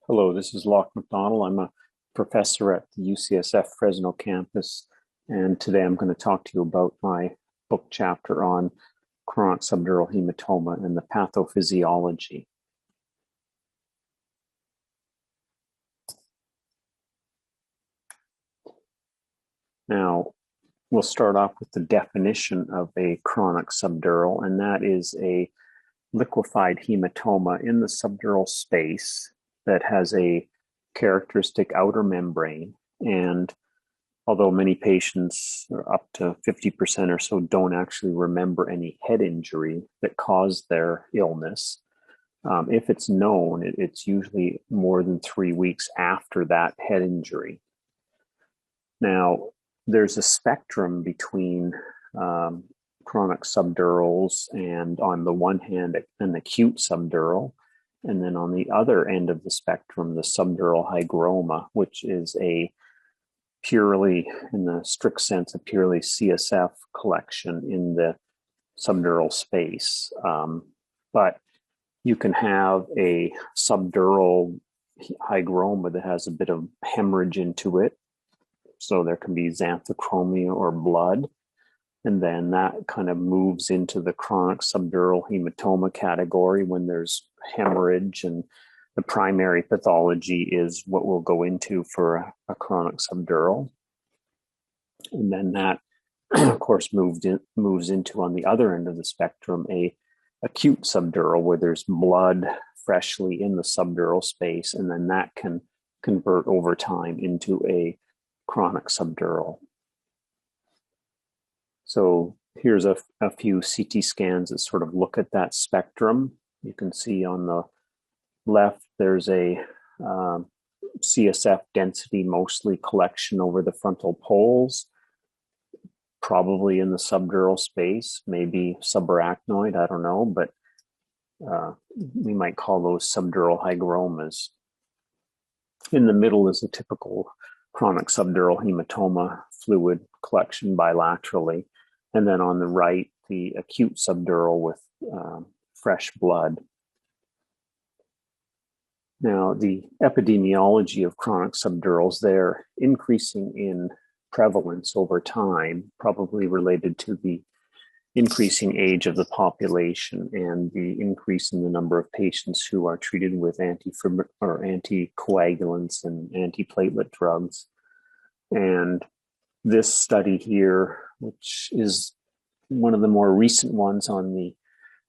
Hello, this is Locke McDonald. I'm a professor at the UCSF Fresno campus, and today I'm going to talk to you about my book chapter on chronic subdural hematoma and the pathophysiology. Now, we'll start off with the definition of a chronic subdural, and that is a liquefied hematoma in the subdural space that has a characteristic outer membrane. And although many patients, up to 50% or so, don't actually remember any head injury that caused their illness, if it's known, it's usually more than 3 weeks after that head injury. Now, there's a spectrum between chronic subdurals and, on the one hand, an acute subdural, and then on the other end of the spectrum, the subdural hygroma, which is a purely, in the strict sense, a purely CSF collection in the subdural space. But you can have a subdural hygroma that has a bit of hemorrhage into it. So there can be xanthochromia or blood. And then that kind of moves into the chronic subdural hematoma category when there's hemorrhage, and the primary pathology is what we'll go into for a chronic subdural. And then that, of course, moves into, on the other end of the spectrum, a acute subdural where there's blood freshly in the subdural space, and then that can convert over time into a chronic subdural. So here's a few CT scans that sort of look at that spectrum. You can see on the left, there's a CSF density, mostly collection over the frontal poles, probably in the subdural space, maybe subarachnoid, I don't know, but we might call those subdural hygromas. In the middle is a typical chronic subdural hematoma fluid collection bilaterally. And then on the right, the acute subdural with fresh blood. Now, the epidemiology of chronic subdurals, they're increasing in prevalence over time, probably related to the increasing age of the population and the increase in the number of patients who are treated with anticoagulants and antiplatelet drugs. And this study here, which is one of the more recent ones on the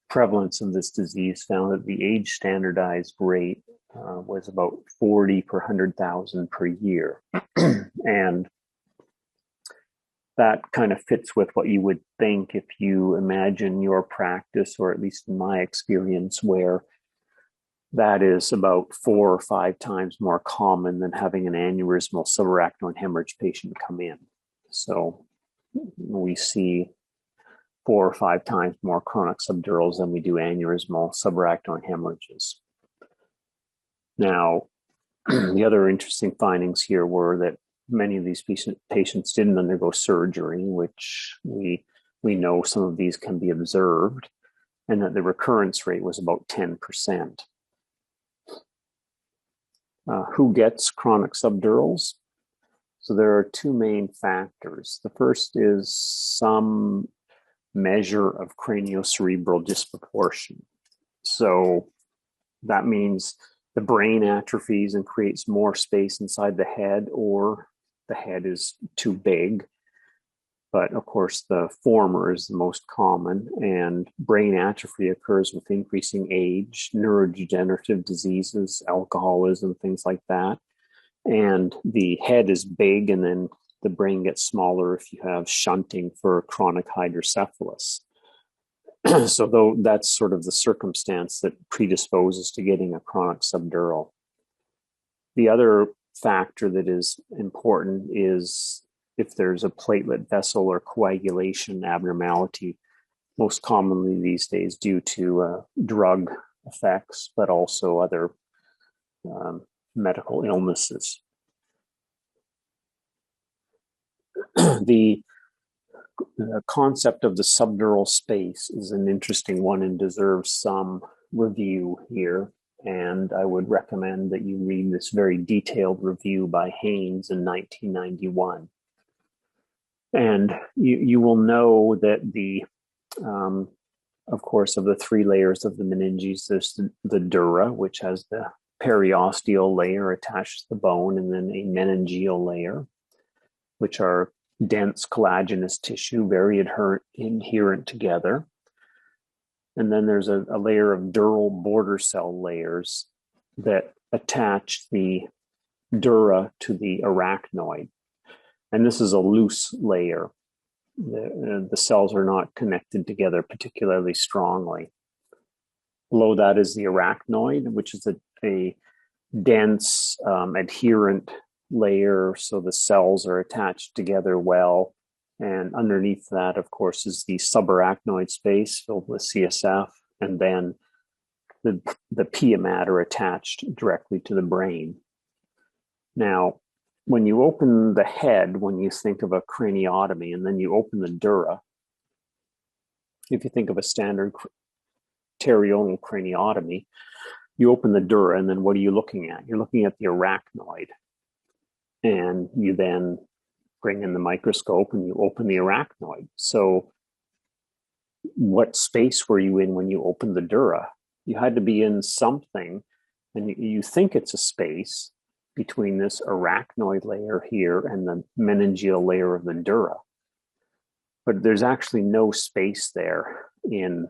prevalence of this disease, found that the age standardized rate was about 40 per 100,000 per year. And that kind of fits with what you would think if you imagine your practice, or at least in my experience, where that is about 4 or 5 times more common than having an aneurysmal subarachnoid hemorrhage patient come in. So we see 4 or 5 times more chronic subdurals than we do aneurysmal subarachnoid hemorrhages. Now, the other interesting findings here were that many of these patients didn't undergo surgery, which we know some of these can be observed, and that the recurrence rate was about 10%. Who gets chronic subdurals? So there are 2 main factors. The first is some measure of craniocerebral disproportion. So that means the brain atrophies and creates more space inside the head, or the head is too big. But of course, the former is the most common, and brain atrophy occurs with increasing age, neurodegenerative diseases, alcoholism, things like that. And the head is big, and then the brain gets smaller if you have shunting for chronic hydrocephalus. So though that's sort of the circumstance that predisposes to getting a chronic subdural. The other factor that is important is if there's a platelet vessel or coagulation abnormality, most commonly these days due to drug effects, but also other medical illnesses. The concept of the subdural space is an interesting one and deserves some review here. And I would recommend that you read this very detailed review by Haynes in 1991. And you will know that of course, of the three layers of the meninges, there's the dura, which has the periosteal layer attached to the bone, and then a meningeal layer, which are dense collagenous tissue, very adherent together. And then there's a layer of dural border cell layers that attach the dura to the arachnoid. And this is a loose layer. The cells are not connected together particularly strongly. Below that is the arachnoid, which is a dense, adherent layer, so the cells are attached together well. And underneath that, of course, is the subarachnoid space filled with CSF, and then the pia mater attached directly to the brain. Now, when you open the head, when you think of a craniotomy, and then you open the dura, if you think of a standard pterional craniotomy, you open the dura, and then what are you looking at? You're looking at the arachnoid. And you then bring in the microscope and you open the arachnoid. So what space were you in when you opened the dura? You had to be in something, and you think it's a space between this arachnoid layer here and the meningeal layer of the dura. But there's actually no space there in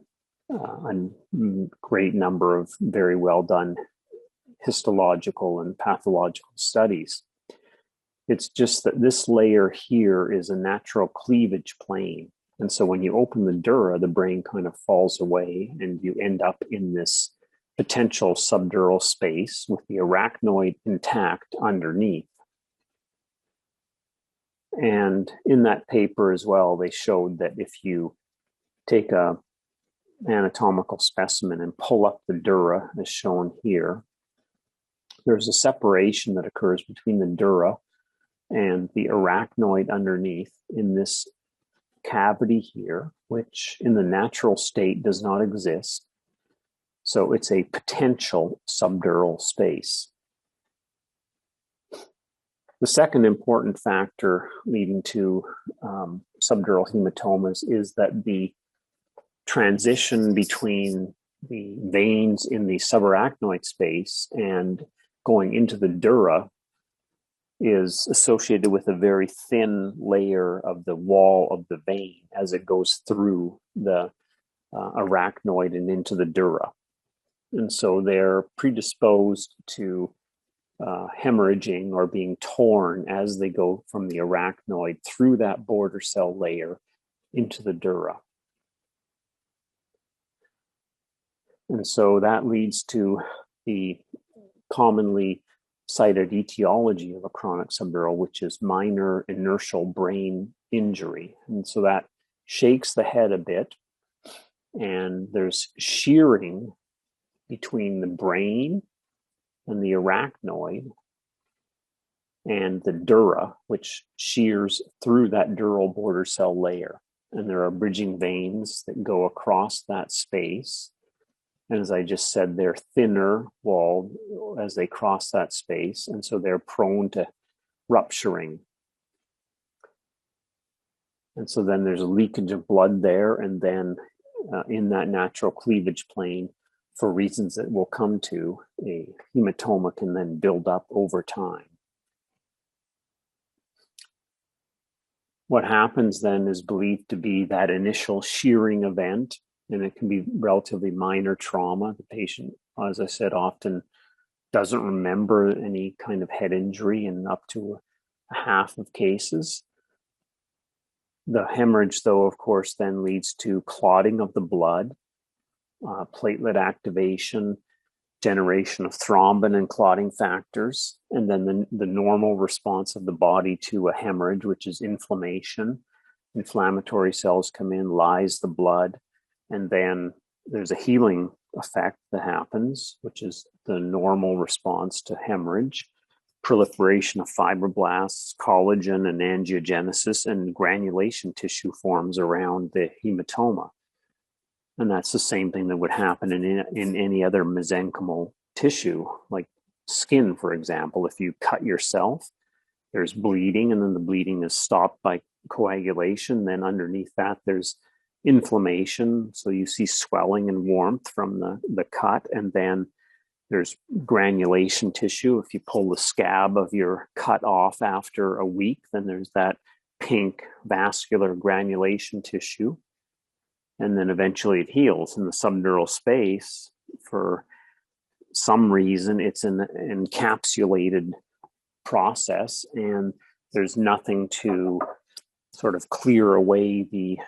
a great number of very well done histological and pathological studies. It's just that this layer here is a natural cleavage plane. And so when you open the dura, the brain kind of falls away and you end up in this potential subdural space with the arachnoid intact underneath. And in that paper as well, they showed that if you take a anatomical specimen and pull up the dura, as shown here, there's a separation that occurs between the dura and the arachnoid underneath in this cavity here, which in the natural state does not exist. So it's a potential subdural space. The second important factor leading to subdural hematomas is that the transition between the veins in the subarachnoid space and going into the dura is associated with a very thin layer of the wall of the vein as it goes through the arachnoid and into the dura. And so they're predisposed to hemorrhaging or being torn as they go from the arachnoid through that border cell layer into the dura. And so that leads to the commonly cited etiology of a chronic subdural, which is minor inertial brain injury. And so that shakes the head a bit, and there's shearing between the brain and the arachnoid and the dura, which shears through that dural border cell layer. And there are bridging veins that go across that space. And as I just said, they're thinner walled as they cross that space. And so they're prone to rupturing. And so then there's a leakage of blood there. And then in that natural cleavage plane, for reasons that we'll come to, a hematoma can then build up over time. What happens then is believed to be that initial shearing event, and it can be relatively minor trauma. The patient, as I said, often doesn't remember any kind of head injury in up to half of cases. The hemorrhage, though, of course, then leads to clotting of the blood, platelet activation, generation of thrombin and clotting factors, and then the normal response of the body to a hemorrhage, which is inflammation. Inflammatory cells come in, lyse the blood, and then there's a healing effect that happens, which is the normal response to hemorrhage. Proliferation of fibroblasts, collagen, and angiogenesis, and granulation tissue forms around the hematoma. And that's the same thing that would happen in any other mesenchymal tissue, like skin, for example. If you cut yourself, there's bleeding, and then the bleeding is stopped by coagulation. Then underneath that, there's inflammation. So you see swelling and warmth from the cut, and then there's granulation tissue. If you pull the scab of your cut off after a week, then there's that pink vascular granulation tissue. And then eventually it heals in the subdural space. For some reason, it's an encapsulated process, and there's nothing to sort of clear away the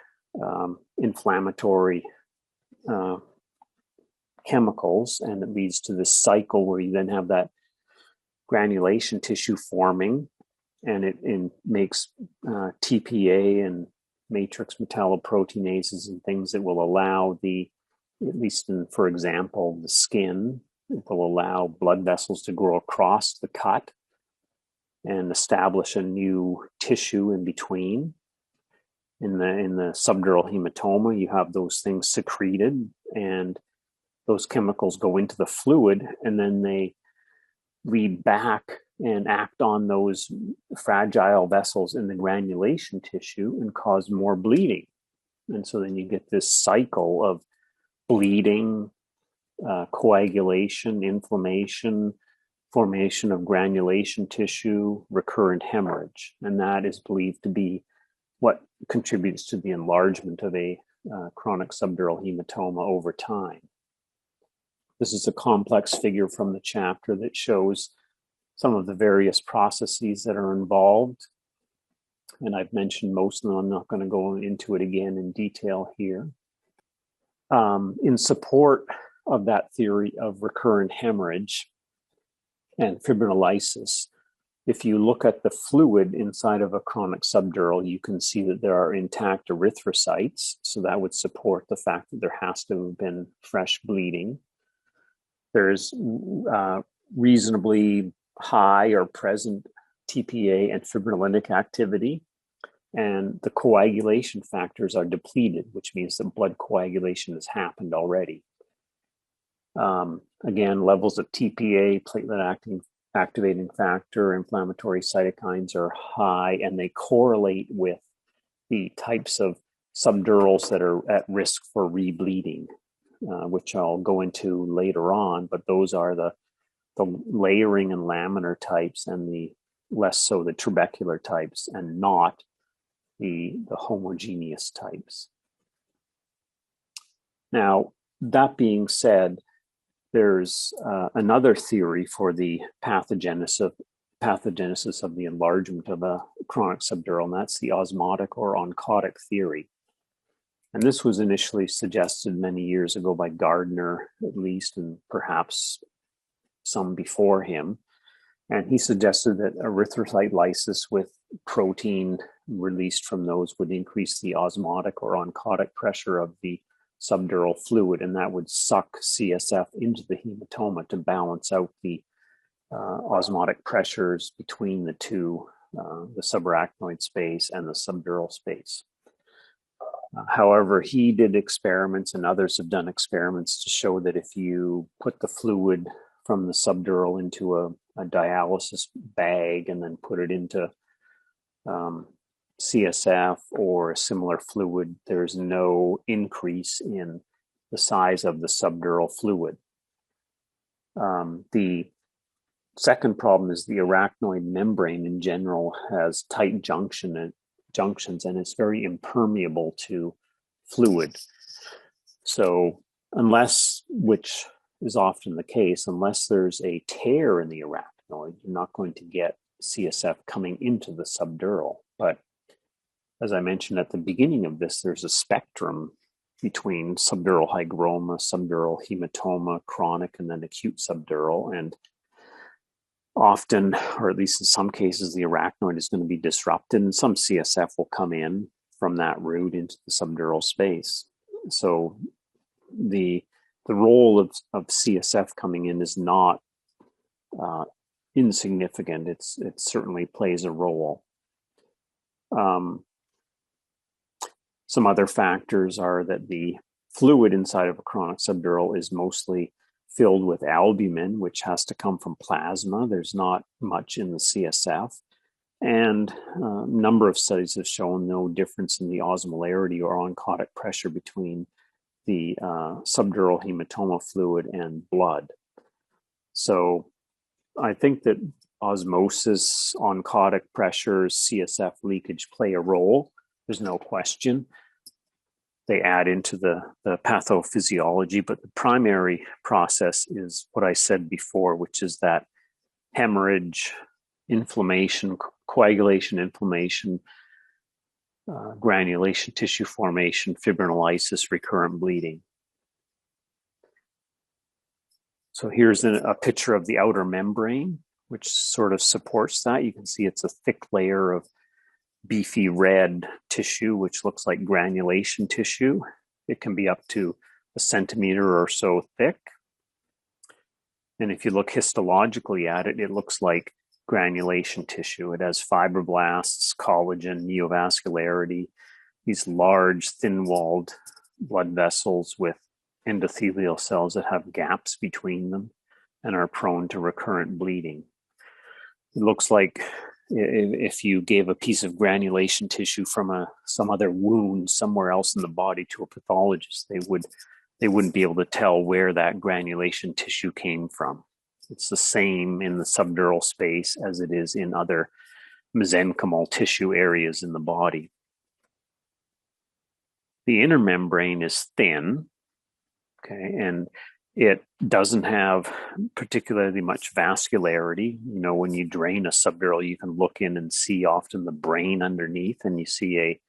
inflammatory chemicals, and it leads to this cycle where you then have that granulation tissue forming, and it makes TPA and matrix metalloproteinases and things that will allow at least in, for example, the skin, it will allow blood vessels to grow across the cut and establish a new tissue in between. In the subdural hematoma, you have those things secreted, and those chemicals go into the fluid, and then they lead back and act on those fragile vessels in the granulation tissue and cause more bleeding. And so then you get this cycle of bleeding, coagulation, inflammation, formation of granulation tissue, recurrent hemorrhage. And that is believed to be what contributes to the enlargement of a chronic subdural hematoma over time. This is a complex figure from the chapter that shows some of the various processes that are involved. And I've mentioned most of them. I'm not going to go into it again in detail here. In support of that theory of recurrent hemorrhage and fibrinolysis, if you look at the fluid inside of a chronic subdural, you can see that there are intact erythrocytes. So that would support the fact that there has to have been fresh bleeding. There's reasonably high or present TPA and fibrinolytic activity, and the coagulation factors are depleted, which means that blood coagulation has happened already. Again, levels of TPA, platelet activating factor, inflammatory cytokines are high, and they correlate with the types of subdurals that are at risk for rebleeding, which I'll go into later on, but those are the layering and laminar types, and the less so the trabecular types, and not the homogeneous types. Now, that being said, there's another theory for the pathogenesis of the enlargement of a chronic subdural, and that's the osmotic or oncotic theory. And this was initially suggested many years ago by Gardner, at least, and perhaps some before him. And he suggested that erythrocyte lysis with protein released from those would increase the osmotic or oncotic pressure of the subdural fluid, and that would suck CSF into the hematoma to balance out the osmotic pressures between the two, the subarachnoid space and the subdural space. However, he did experiments, and others have done experiments to show that if you put the fluid from the subdural into a dialysis bag and then put it into CSF or a similar fluid, there's no increase in the size of the subdural fluid. The second problem is the arachnoid membrane in general has tight junctions, and it's very impermeable to fluid. So unless, which is often the case, unless there's a tear in the arachnoid, you're not going to get CSF coming into the subdural. But as I mentioned at the beginning of this, there's a spectrum between subdural hygroma, subdural hematoma, chronic, and then acute subdural. And often, or at least in some cases, the arachnoid is going to be disrupted, and some CSF will come in from that route into the subdural space. So the role of CSF coming in is not insignificant. It certainly plays a role. Some other factors are that the fluid inside of a chronic subdural is mostly filled with albumin, which has to come from plasma. There's not much in the CSF. And a number of studies have shown no difference in the osmolarity or oncotic pressure between the subdural hematoma fluid and blood. So I think that osmosis, oncotic pressures, CSF leakage play a role. There's no question. They add into the pathophysiology, but the primary process is what I said before, which is that hemorrhage, inflammation, coagulation, inflammation, granulation, tissue formation, fibrinolysis, recurrent bleeding. So here's a picture of the outer membrane, which sort of supports that. You can see it's a thick layer of beefy red tissue, which looks like granulation tissue. It can be up to a centimeter or so thick. And if you look histologically at it, it looks like granulation tissue. It has fibroblasts, collagen, neovascularity, these large, thin-walled blood vessels with endothelial cells that have gaps between them and are prone to recurrent bleeding. It looks like if you gave a piece of granulation tissue from some other wound somewhere else in the body to a pathologist, they wouldn't be able to tell where that granulation tissue came from. It's the same in the subdural space as it is in other mesenchymal tissue areas in the body. The inner membrane is thin, okay, and it doesn't have particularly much vascularity. You know, when you drain a subdural, you can look in and see often the brain underneath, and you see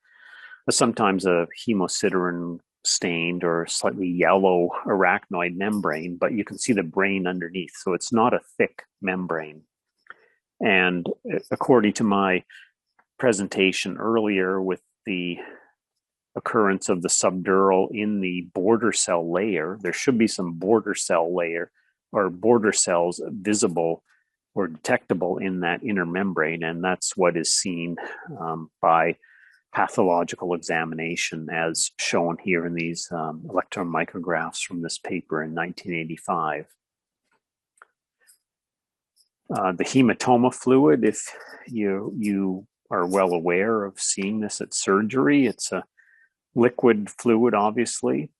sometimes a hemosiderin stained or slightly yellow arachnoid membrane, but you can see the brain underneath. So it's not a thick membrane. And according to my presentation earlier with the occurrence of the subdural in the border cell layer, there should be some border cell layer or border cells visible or detectable in that inner membrane. And that's what is seen by pathological examination, as shown here in these electron micrographs from this paper in 1985. The hematoma fluid, if you are well aware of seeing this at surgery, it's a liquid fluid, obviously,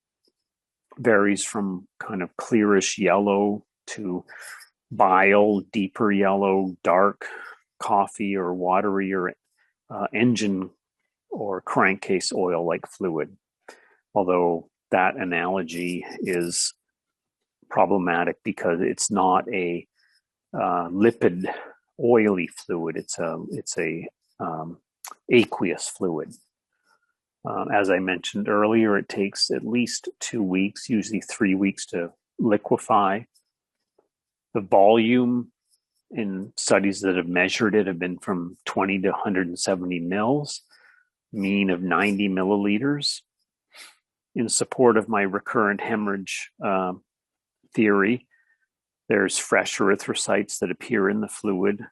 varies from kind of clearish yellow to bile, deeper yellow, dark coffee or watery or engine or crankcase oil like fluid. Although that analogy is problematic because it's not a lipid oily fluid. It's a aqueous fluid. As I mentioned earlier, it takes at least 2 weeks, usually 3 weeks, to liquefy. The volume in studies that have measured it have been from 20 to 170 mils, mean of 90 milliliters. In support of my recurrent hemorrhage theory, there's fresh erythrocytes that appear in the fluid,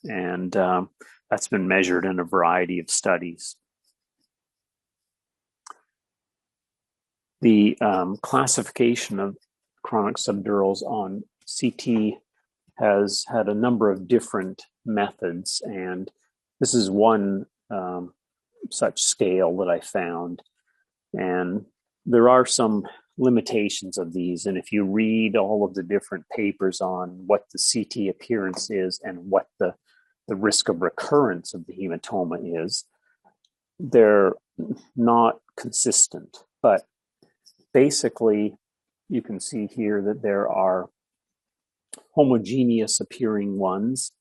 and that's been measured in a variety of studies. The classification of chronic subdurals on CT has had a number of different methods, and this is one such scale that I found. And there are some limitations of these, and if you read all of the different papers on what the CT appearance is and what the risk of recurrence of the hematoma is, they're not consistent. But basically, you can see here that there are homogeneous appearing ones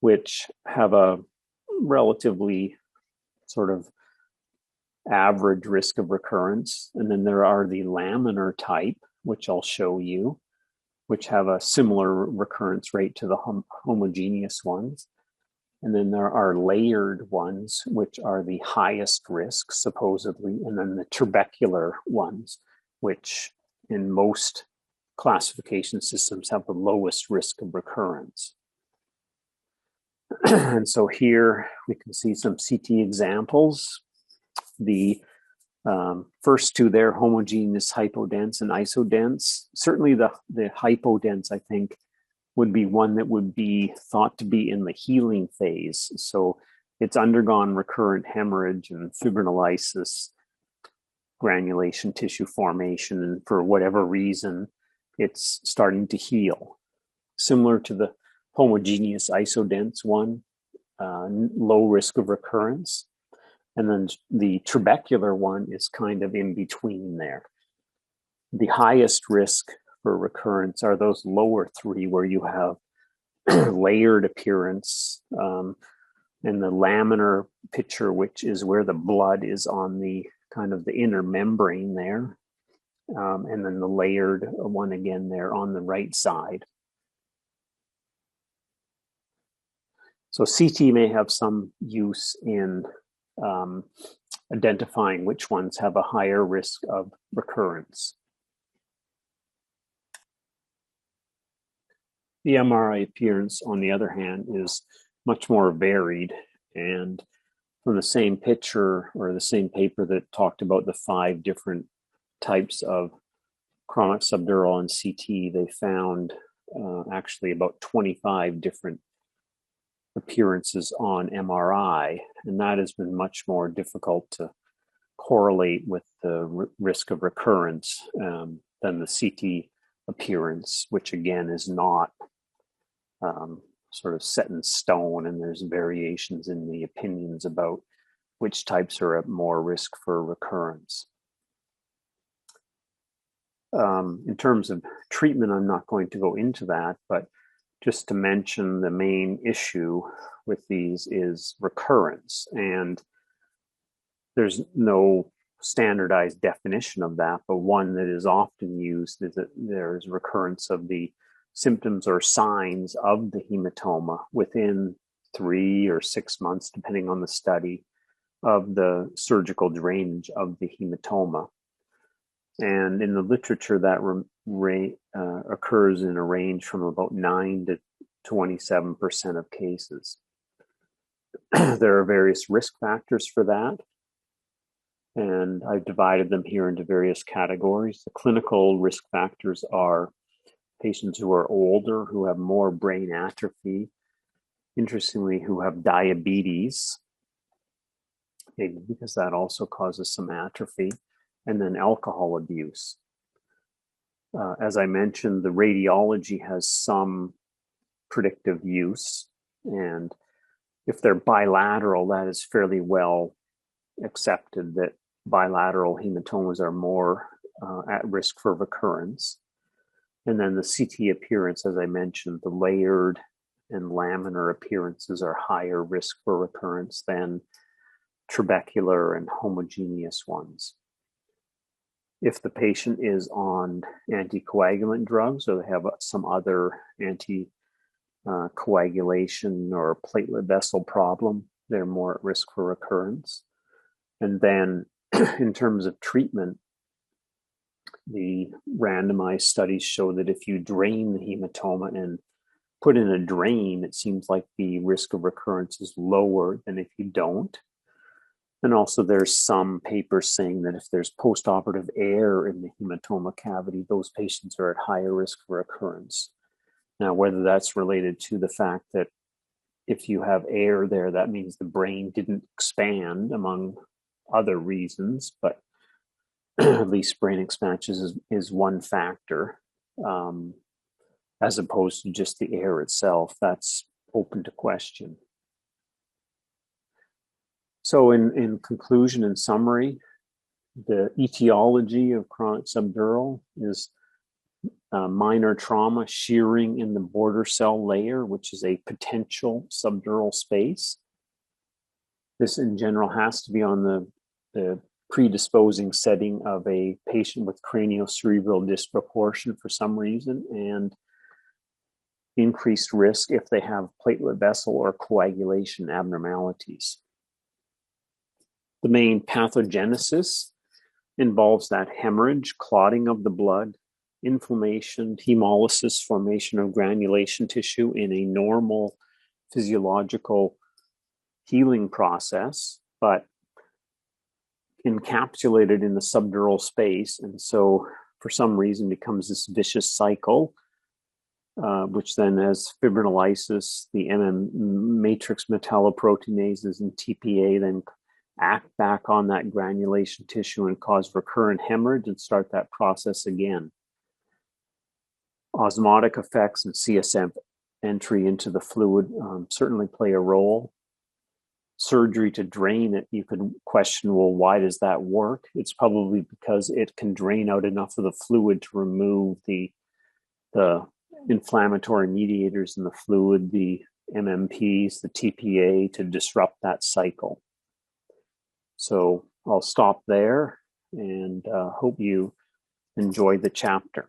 which have a relatively sort of average risk of recurrence. And then there are the laminar type, which I'll show you, which have a similar recurrence rate to the homogeneous ones. And then there are layered ones, which are the highest risk, supposedly, and then the trabecular ones, which in most classification systems have the lowest risk of recurrence. And so here we can see some CT examples. The First two there, homogeneous, hypodense, and isodense. Certainly the hypodense, I think, would be one that would be thought to be in the healing phase. So it's undergone recurrent hemorrhage and fibrinolysis, granulation tissue formation, and for whatever reason, it's starting to heal. Similar to the homogeneous isodense one, low risk of recurrence. And then the trabecular one is kind of in between there. The highest risk for recurrence are those lower three where you have layered appearance, and the laminar picture, which is where the blood is on the kind of the inner membrane there. And then the layered one again there on the right side. So CT may have some use in identifying which ones have a higher risk of recurrence. The MRI appearance, on the other hand, is much more varied, and from the same picture or the same paper that talked about the 5 different types of chronic subdural and CT, they found actually about 25 different appearances on MRI, and that has been much more difficult to correlate with the risk of recurrence than the CT appearance, which again is not sort of set in stone, and there's variations in the opinions about which types are at more risk for recurrence. In terms of treatment, I'm not going to go into that, but just to mention the main issue with these is recurrence, and there's no standardized definition of that, but one that is often used is that there's recurrence of the symptoms or signs of the hematoma within 3 or 6 months, depending on the study, of the surgical drainage of the hematoma. And in the literature, that occurs in a range from about 9 to 27% of cases. There are various risk factors for that, and I've divided them here into various categories. The clinical risk factors are patients who are older, who have more brain atrophy, interestingly, who have diabetes, maybe because that also causes some atrophy, and then alcohol abuse. As I mentioned, the radiology has some predictive use, and if they're bilateral, that is fairly well accepted that bilateral hematomas are more at risk for recurrence. And then the CT appearance, as I mentioned, the layered and laminar appearances are higher risk for recurrence than trabecular and homogeneous ones. If the patient is on anticoagulant drugs or they have some other anticoagulation or platelet vessel problem, they're more at risk for recurrence. And then in terms of treatment, the randomized studies show that if you drain the hematoma and put in a drain, it seems like the risk of recurrence is lower than if you don't. And also there's some papers saying that if there's postoperative air in the hematoma cavity, those patients are at higher risk for recurrence. Now, whether that's related to the fact that if you have air there, that means the brain didn't expand, among other reasons, but at least brain expansion is one factor, as opposed to just the air itself. That's open to question. So in conclusion and summary, the etiology of chronic subdural is minor trauma, shearing in the border cell layer, which is a potential subdural space. This in general has to be on the predisposing setting of a patient with craniocerebral disproportion for some reason, and increased risk if they have platelet vessel or coagulation abnormalities. The main pathogenesis involves that hemorrhage, clotting of the blood, inflammation, hemolysis, formation of granulation tissue in a normal physiological healing process. But encapsulated in the subdural space, and so for some reason becomes this vicious cycle, which then as fibrinolysis, the matrix metalloproteinases and TPA then act back on that granulation tissue and cause recurrent hemorrhage and start that process again. Osmotic effects and CSF entry into the fluid certainly play a role. Surgery to drain it, you could question, well, why does that work? It's probably because it can drain out enough of the fluid to remove the inflammatory mediators in the fluid, the MMPs, the TPA, to disrupt that cycle. So I'll stop there and hope you enjoy the chapter.